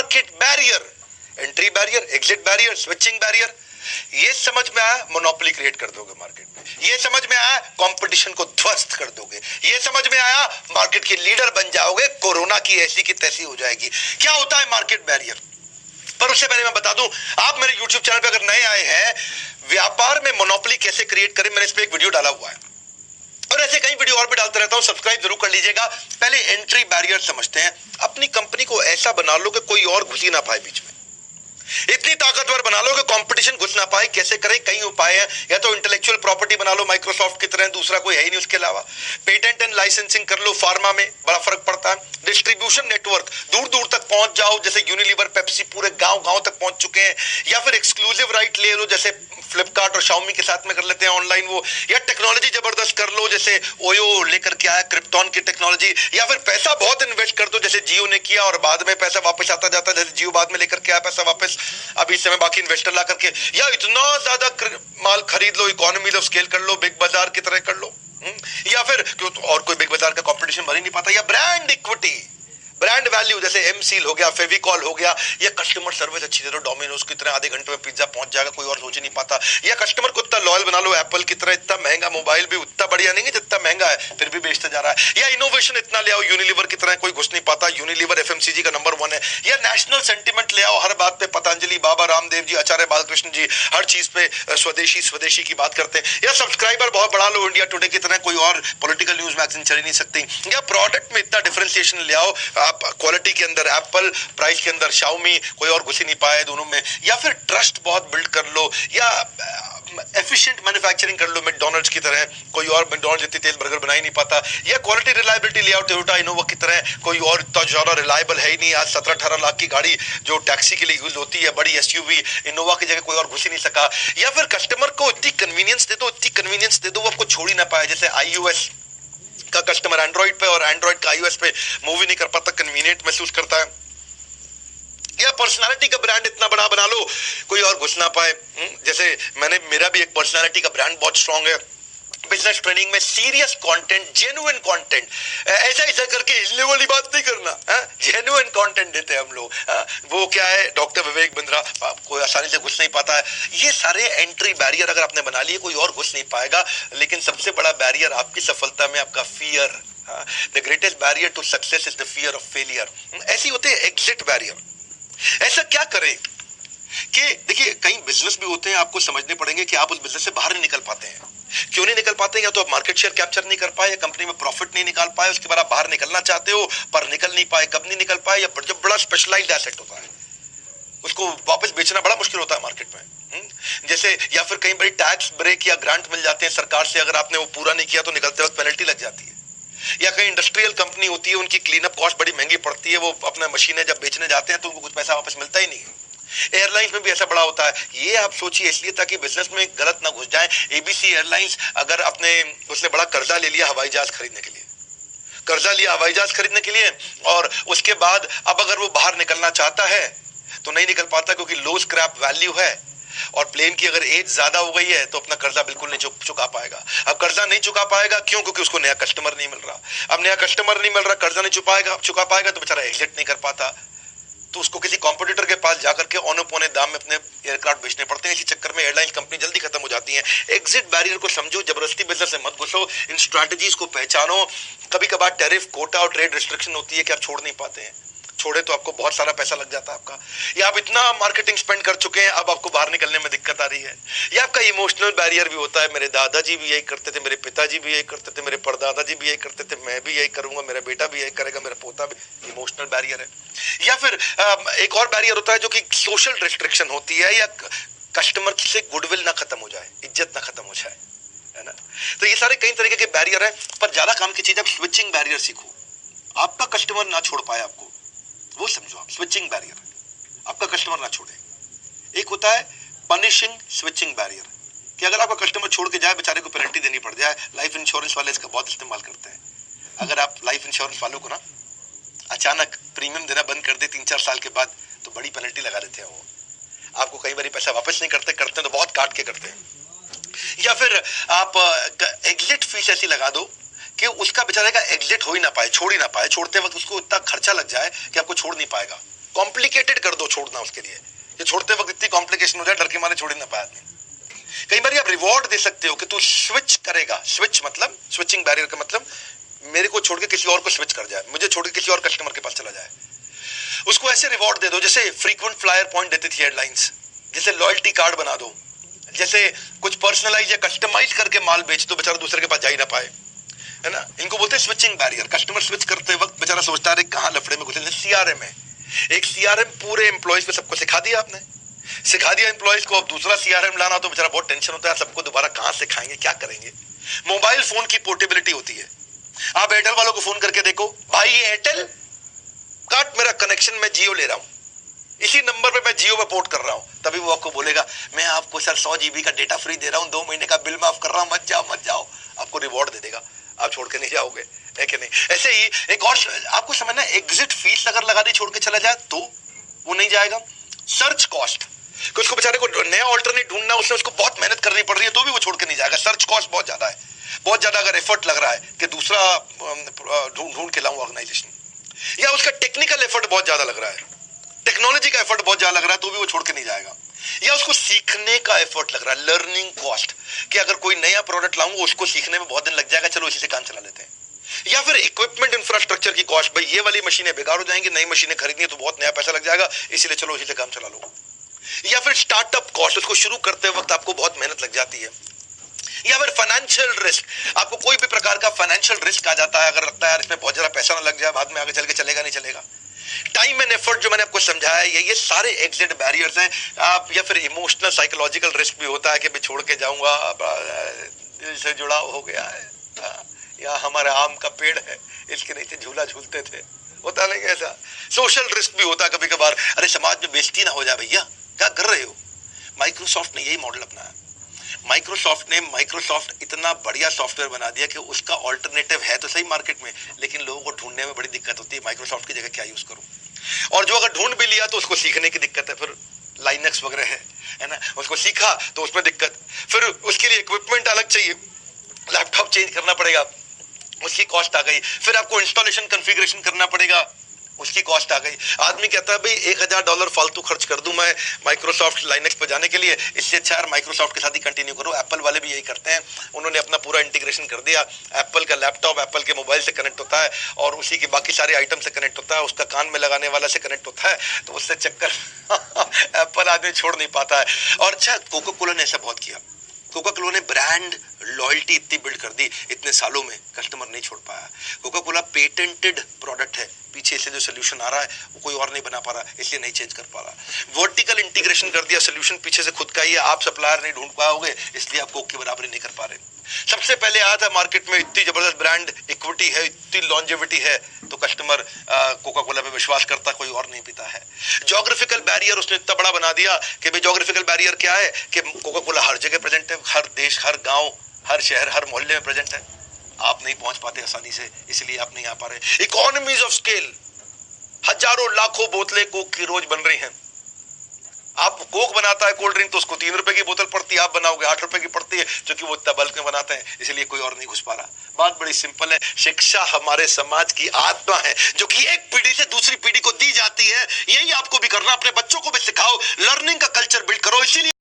Market barrier, entry barrier, exit barrier, switching barrier. ये समझ में आया, मोनोपोली क्रिएट कर दोगे मार्केट में। ये समझ में आया, कंपटीशन को ध्वस्त कर दोगे। ये समझ में आया, मार्केट के लीडर बन जाओगे, कोरोना की ऐसी की तैसी हो जाएगी। क्या होता है मार्केट बैरियर? पर उससे पहले मैं बता दूं, आप मेरे YouTube चैनल पे अगर नए आए हैं, व्यापार में मोनोपोली कैसे क्रिएट करें, मैंने इस पे एक वीडियो डाला हुआ है और ऐसे कई वीडियो और भी डालता रहता हूं, सब्सक्राइब जरूर कर लीजिएगा। पहले एंट्री बैरियर समझते हैं। अपनी कंपनी को ऐसा बना लो कि कोई और घुस ही ना पाए बीच में, इतनी ताकतवर बना लो कि कंपटीशन घुस ना पाए। कैसे करें? कई उपाय हैं। या तो इंटेलेक्चुअल प्रॉपर्टी बना लो माइक्रोसॉफ्ट की तरह, दूसरा कोई है ही नहीं उसके अलावा। पेटेंट एंड लाइसेंसिंग कर लो, फार्मा में बड़ा फर्क पड़ता है। डिस्ट्रीब्यूशन नेटवर्क, दूर दूर तक पहुंच जाओ, जैसे यूनिलीवर, पेप्सी पूरे गांव गांव तक पहुंच चुके हैं। या फिर एक्सक्लूसिव राइट ले लो, जैसे फ्लिपकार्ट और शाओमी के साथ में कर लेते हैं ऑनलाइन वो। या टेक्नोलॉजी जबरदस्त कर लो, जैसे ओयो लेकर के आया क्रिप्टॉन की टेक्नोलॉजी। या फिर पैसा बहुत इन्वेस्ट कर दो, जैसे जियो ने किया और बाद में पैसा वापस आता जाता, जैसे जियो बाद में लेकर के आया पैसा वापस अभी इस समय बाकी इन्वेस्टर ला करके। या इतना ज्यादा माल खरीद लो, इकोनॉमी ऑफ स्केल कर लो, बिग बाजार की तरह कर लो। या फिर और कोई बिग बाजार का कंपटीशन भर ही नहीं पाता। या ब्रांड इक्विटी, ब्रांड वैल्यू, जैसे एमसील हो गया, फेविकॉल हो गया। या कस्टमर सर्विस अच्छी दे दो, डोमिनोज की तरह आधे घंटे में पिज्जा पहुंच जाएगा, कोई और सोच ही नहीं पाता। या कस्टमर को इतना लॉयल बना लो, एप्पल की तरह। इतना महंगा मोबाइल भी उतना बढ़िया नहीं है जितना महंगा है, फिर भी बेचते जा रहा है। या इनोवेशन इतना ले आओ, यूनिलीवर की तरह कोई घुस नहीं पाता, यूनिलीवर एफएमसीजी का नंबर 1 है। या नेशनल सेंटिमेंट ले आओ, हर बात पे पतंजलि, बाबा रामदेव जी, आचार्य बालकृष्ण जी, हर चीज पे स्वदेशी स्वदेशी की बात करते हैं। या सब्सक्राइबर बहुत बढ़ा लो, इंडिया टुडे की तरह कोई और पॉलिटिकल न्यूज मैगजीन चल ही नहीं सकती। या प्रोडक्ट में इतना डिफरेंशिएशन ले आओ, आप क्वालिटी के अंदर एप्पल, प्राइस के अंदर शाओमी, कोई और घुस ही नहीं पाए दोनों में। या फिर ट्रस्ट बहुत बिल्ड कर लो। या एफिशिएंट मैन्युफैक्चरिंग कर लो, मैकडॉनल्ड्स की तरह, कोई और मैकडॉनल्ड्स इतनी तेज बर्गर बना ही नहीं पाता। या क्वालिटी रिलायबिलिटी ले आओ, टोयोटा इनोवा की तरह, कोई और इतना ज्यादा रिलायबल है ही नहीं। आज 17-18 लाख की गाड़ी जो टैक्सी के लिए यूज होती है, बड़ी एसयूवी, इनोवा की जगह कोई और घुस ही नहीं सका। या फिर कस्टमर को इतनी कन्वीनियंस दे दो, इतनी कन्वीनियंस दे दो वो आपको छोड़ ही ना पाए। जैसे iOS का कस्टमर एंड्रॉइड पे और एंड्रॉइड का iOS पे मूव ही नहीं कर पाता, कन्वीनियंट महसूस करता है। या पर्सनालिटी का ब्रांड इतना बड़ा बना लो, कोई और घुस ना पाए। जैसे मेरा भी एक पर्सनालिटी का ब्रांड बहुत स्ट्रांग है। बिजनेस ट्रेनिंग में सीरियस कंटेंट, जेन्युइन कंटेंट, ऐसा ऐसा करके हिलने वाली बात नहीं करना, जेन्युइन कंटेंट देते हैं हम लोग। वो क्या है, डॉक्टर विवेक बिंद्रा, कोई आसानी से घुस नहीं पाता है। ये सारे एंट्री बैरियर अगर आपने बना लिए, कोई और घुस नहीं पाएगा। लेकिन सबसे बड़ा बैरियर आपकी सफलता में आपका fear, the greatest barrier to success is the fear of failure. ऐसे होते हैं एग्जिट बैरियर। ऐसा क्या करें कि देखिए, कई बिजनेस भी होते हैं, आपको समझने पड़ेंगे कि आप उस बिजनेस से बाहर नहीं निकल पाते हैं। क्यों नहीं निकल पाते? या तो आप मार्केट शेयर कैप्चर नहीं कर पाए, या कंपनी में प्रॉफिट नहीं निकाल पाए, उसके बाद आप बाहर निकलना चाहते हो पर निकल नहीं पाए। कब नहीं निकल पाए? या जब बड़ा स्पेशलाइज्ड एसेट होता है, उसको वापस बेचना बड़ा मुश्किल होता है मार्केट में। जैसे या फिर कई बड़ी टैक्स ब्रेक या ग्रांट मिल जाते हैं सरकार से, अगर आपने वो पूरा नहीं किया तो निकलते वक्त पेनल्टी लग जाती है। या कहीं इंडस्ट्रियल कंपनी होती है, उनकी क्लीन अप कॉस्ट बड़ी महंगी पड़ती है, वो अपना मशीनें जब बेचने जाते हैं तो उनको कुछ पैसा वापस मिलता ही नहीं है। एयरलाइंस में भी ऐसा बड़ा होता है। ये आप सोचिए, इसलिए ताकि बिजनेस में गलत ना घुस जाए। एबीसी एयरलाइंस अगर उसने बड़ा कर्जा ले लिया हवाई जहाज खरीदने के लिए, और उसके बाद अब अगर वो बाहर निकलना चाहता है तो नहीं निकल पाता, क्योंकि लो स्क्रैप वैल्यू है और प्लेन की अगर एज ज्यादा हो गई है तो अपना कर्जा बिल्कुल नहीं चुका पाएगा। अब कर्जा नहीं चुका पाएगा क्यों? क्योंकि उसको नया कस्टमर नहीं मिल रहा। अब नया कस्टमर नहीं मिल रहा, कर्जा नहीं चुका पाएगा तो बेचारा एग्जिट नहीं कर पाता, तो उसको किसी कॉम्पिटिटर के पास जाकर के औने पौने दाम में अपने एयरक्राफ्ट बेचने पड़ते हैं। इसी चक्कर में एयरलाइन कंपनी जल्दी खत्म हो जाती है। एग्जिट बैरियर को समझो, जबरदस्ती बिजनेस में मत घुसो, इन स्ट्रैटेजीज को पहचानो। कभी कभार टैरिफ, कोटा और ट्रेड रिस्ट्रिक्शन होती है कि आप छोड़ नहीं पाते हैं, छोड़े तो आपको बहुत सारा पैसा लग जाता है आपका। या आप इतना मार्केटिंग स्पेंड कर चुके हैं, अब आपको बाहर निकलने में दिक्कत आ रही है। या आपका इमोशनल बैरियर भी होता है। मेरे दादाजी भी यही करते थे, मेरे पिताजी भी यही करते थे, मेरे परदादाजी भी यही करते थे, मैं भी यही करूंगा, मेरा बेटा भी यही करेगा, मेरा पोता भी। इमोशनल बैरियर है। या फिर एक और बैरियर होता है जो कि सोशल रिस्ट्रिक्शन होती है, या कस्टमर से गुडविल ना खत्म हो जाए, इज्जत ना खत्म हो जाए, है ना। तो ये सारे कई तरीके के बैरियर है। पर ज्यादा काम की चीज है, स्विचिंग बैरियर सीखो। आपका कस्टमर ना छोड़ पाए आपको, वो समझो आप। स्विचिंग बैरियर, आपका कस्टमर ना छोड़े। एक होता है पनिशिंग स्विचिंग बैरियर, कि अगर आपका कस्टमर छोड़ के जाए, बेचारे को पेनल्टी देनी पड़ जाए। लाइफ इंश्योरेंस वाले इसका बहुत इस्तेमाल करते हैं। अगर आप लाइफ इंश्योरेंस वालों को ना अचानक प्रीमियम देना बंद कर दे 3-4 साल के बाद, तो बड़ी पेनल्टी लगा देते हैं वो। आपको कई बार पैसा वापस नहीं करते तो बहुत काट के करते हैं। या फिर आप एग्जिट फीस ऐसी लगा दो कि उसका बेचारे का एग्जिट हो ही ना पाए, छोड़ ही ना पाए। छोड़ते वक्त उसको इतना खर्चा लग जाए कि आपको छोड़ नहीं पाएगा। कॉम्प्लिकेटेड कर दो छोड़ना उसके लिए, ये छोड़ते वक्त इतनी कॉम्प्लिकेशन हो जाए डर के मारे छोड़ ही ना पाए आदमी। कई बार आप रिवॉर्ड दे सकते हो कि तू स्विच करेगा, स्विच मतलब स्विचिंग बैरियर का मतलब मेरे को छोड़ के किसी और को स्विच कर जाए, मुझे छोड़ के किसी और कस्टमर के पास चला जाए, उसको ऐसे रिवॉर्ड दे दो जैसे फ्रीक्वेंट फ्लायर पॉइंट देती थी एयरलाइंस, जैसे लॉयल्टी कार्ड बना दो, जैसे कुछ पर्सनलाइज या कस्टमाइज करके माल बेच दो, बेचारा दूसरे के पास जा ही ना पाए, है ना। इनको बोलते हैं स्विचिंग बैरियर। कस्टमर स्विच करते वक्त बेचारा सोचता है कहां लफड़े में घुसे। सीआरएम है, एक सीआरएम पूरे एम्प्लॉयज पे सबको सिखा दिया आपने, सिखा दिया एम्प्लॉयज को, अब दूसरा सीआरएम लाना तो बेचारा बहुत टेंशन होता है, सबको दोबारा कहां सिखाएंगे, क्या करेंगे। मोबाइल फोन की पोर्टेबिलिटी होती है, आप एयरटेल वालों को फोन करके देखो, भाई ये एयरटेल काट मेरा कनेक्शन, मैं जियो ले रहा हूं, इसी नंबर पे मैं जियो में पोर्ट कर रहा हूं, तभी वो आपको बोलेगा मैं आपको सर 100 GB का डेटा फ्री दे रहा हूं, 2 महीने का बिल माफ कर रहा हूं, मत जाओ मत जाओ, आपको रिवॉर्ड दे देगा, आप छोड़ के नहीं जाओगे, है कि नहीं। ऐसे ही एक और आपको समझना, एग्जिट फीस अगर लगा दी छोड़ के चला जाए तो वो नहीं जाएगा। सर्च कॉस्ट, कि उसको बेचारे को नया ऑल्टरनेट ढूंढना, उसने उसको बहुत मेहनत करनी पड़ रही है तो भी वो छोड़ के नहीं जाएगा। सर्च कॉस्ट बहुत ज्यादा है, बहुत ज्यादा अगर एफर्ट लग रहा है कि दूसरा ढूंढ के लाऊं ऑर्गेनाइजेशन, या उसका टेक्निकल एफर्ट बहुत ज्यादा लग रहा है, टेक्नोलॉजी का एफर्ट बहुत ज्यादा लग रहा है तो भी वो छोड़ के नहीं जाएगा। या उसको सीखने का एफर्ट लग रहा है, लर्निंग कॉस्ट, कि अगर कोई नया प्रोडक्ट लाऊंगा उसको सीखने में बहुत दिन लग जाएगा, चलो इसी से काम चला लेते हैं। या फिर इक्विपमेंट इंफ्रास्ट्रक्चर की कॉस्ट, भाई ये वाली मशीनें बेकार हो जाएंगी, नई मशीनें खरीदनी है तो बहुत नया पैसा लग जाएगा, इसीलिए चलो इसी से काम चला लो। या फिर स्टार्टअप कॉस्ट, उसको शुरू करते वक्त आपको बहुत मेहनत लग जाती है। या फिर फाइनेंशियल रिस्क, आपको कोई भी प्रकार का फाइनेंशियल रिस्क आ जाता है, अगर लगता है यार इसमें बहुत ज्यादा पैसा ना लग जाए बाद में आगे चल के चलेगा नहीं चलेगा। टाइम एंड एफर्ट जो मैंने आपको समझाया ये सारे एग्जिट बैरियर्स हैं। आप या फिर इमोशनल साइकोलॉजिकल रिस्क भी होता है कि मैं छोड़ के जाऊंगा, दिल से जुड़ाव हो गया है, या हमारा आम का पेड़ है इसके नीचे झूला झूलते थे, होता नहीं ऐसा। सोशल रिस्क भी होता है कभी कभार, अरे समाज में बेइज्जती ना हो जाए भैया, क्या कर रहे हो। माइक्रोसॉफ्ट ने यही मॉडल अपनाया। माइक्रोसॉफ्ट इतना बढ़िया सॉफ्टवेयर बना दिया कि उसका ऑल्टरनेटिव है तो सही मार्केट में, लेकिन लोगों को ढूंढने में बड़ी दिक्कत होती है, माइक्रोसॉफ्ट की जगह क्या यूज करूं। और जो अगर ढूंढ भी लिया तो उसको सीखने की दिक्कत है, फिर लाइनक्स वगैरह है ना, उसको सीखा तो उसमें दिक्कत, फिर उसके लिए इक्विपमेंट अलग चाहिए, लैपटॉप चेंज करना पड़ेगा, उसकी कॉस्ट आ गई, फिर आपको इंस्टॉलेशन कॉन्फ़िगरेशन करना पड़ेगा, उसकी कॉस्ट आ गई। आदमी कहता है भाई $1000 फालतू खर्च कर दूं मैं माइक्रोसॉफ्ट लाइनक्स पे जाने के लिए, इससे अच्छा यार माइक्रोसॉफ्ट के साथ ही कंटिन्यू करो। एप्पल वाले भी यही करते हैं, उन्होंने अपना पूरा इंटीग्रेशन कर दिया, एप्पल का लैपटॉप एप्पल के मोबाइल से कनेक्ट होता है और उसी के बाकी सारे आइटम से कनेक्ट होता है, उसका कान में लगाने वाला से कनेक्ट होता है, तो उससे चक्कर एप्पल आदमी छोड़ नहीं पाता है। और अच्छा, कोका कोला ने ऐसा बहुत किया, कोका कोला ने ब्रांड लॉयल्टी इतनी बिल्ड कर दी, इतने सालों में कस्टमर नहीं छोड़ पाया। कोका कोला पेटेंटेड प्रोडक्ट है, पीछे से जो सोल्यूशन आ रहा है वो कोई और नहीं बना पा रहा, इसलिए नहीं चेंज कर पा रहा। वर्टिकल इंटीग्रेशन कर दिया, सोल्यूशन पीछे से खुद का ही है, आप सप्लायर नहीं ढूंढ पाओगे, इसलिए आप कोक की बराबरी नहीं कर पा रहे। सबसे पहले आया था मार्केट में, इतनी जबरदस्त ब्रांड इक्विटी है, इतनी लॉन्जेविटी है, तो कस्टमर कोका कोला पे विश्वास करता, कोई और नहीं पीता है। ज्योग्राफिकल बैरियर उसने इतना बड़ा बना दिया कि भाई ज्योग्राफिकल बैरियर क्या है कि कोका कोला हर जगह प्रेजेंट है, हर देश, हर गांव, हर शहर, हर मोहल्ले में प्रेजेंट है, आप नहीं पहुंच पाते आसानी से, इसलिए आप नहीं आ पा रहे। इकोनॉमीज ऑफ स्केल, हजारों लाखों बोतलें कोक की रोज बन रही हैं। आप कोक बनाता है कोल्ड ड्रिंक तो उसको 3 रुपए की बोतल पड़ती है, आप बनाओगे 8 रुपए की पड़ती है, क्योंकि वो इतना बल्क में बनाते हैं, इसलिए कोई और नहीं घुस पा रहा। बात बड़ी सिंपल है, शिक्षा हमारे समाज की आत्मा है जो कि एक पीढ़ी से दूसरी पीढ़ी को दी जाती है, यही आपको भी करना, अपने बच्चों को भी सिखाओ, लर्निंग का कल्चर बिल्ड करो। इसीलिए